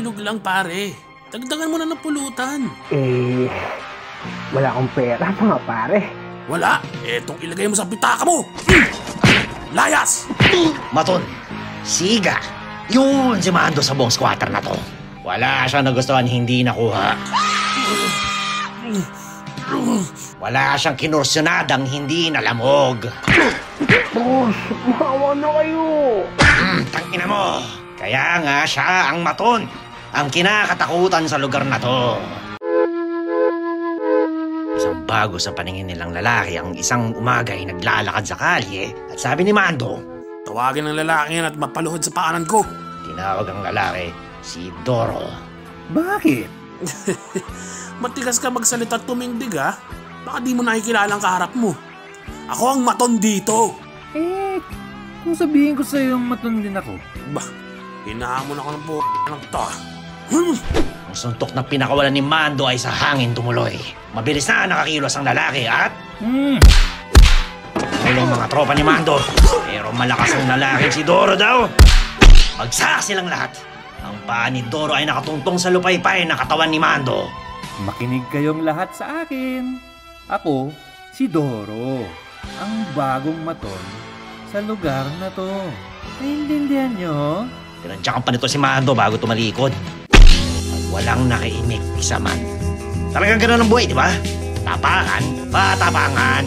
bilog lang pare. Dagdagan mo na ng pulutan. Wala akong pera mga pare. Wala? Etong ilagay mo sa bitaka mo. Layas! Maton, siga. Yun si Mando sa buong squatter na to. Wala siyang nagustuhan hindi nakuha. Wala siyang kinursyonadang hindi nalamog. Boss, maawa na kayo. Tangina mo. Kaya nga siya ang Maton. Ang kinakatakutan sa lugar na to. Isang bago sa paningin nilang lalaki ang isang umaga ay naglalakad sa kalye at sabi ni Mando, Tawagin ng lalaki yan at mapaluhod sa paanan ko. tinawag ang lalaki si Doro. Bakit? Matigas ka magsalita at tumindig ha. Baka di mo nakikilala ang kaharap mo. Ako ang Maton dito. Kung sabihin ko sa'yo yung Maton din ako. Bah, hinahamon ako ng ng to. Ang suntok na pinakawalan ni Mando ay sa hangin tumuloy. Mabilis na nakakilos ang lalaki at tulong mga tropa ni Mando. Pero malakas ang lalaki si Doro daw. Bagsak silang lahat. Ang paa ni Doro ay nakatungtong sa lupaypay na katawan ni Mando. Makinig kayong lahat sa akin. Ako, si Doro, ang bagong Maton sa lugar na to. Naiintindihan nyo? Tinadyakan pa nito si Mando bago tumalikod. At walang nakiimik isa man. Talagang gano'n ang buhay, di ba? Tapangan, patapangan.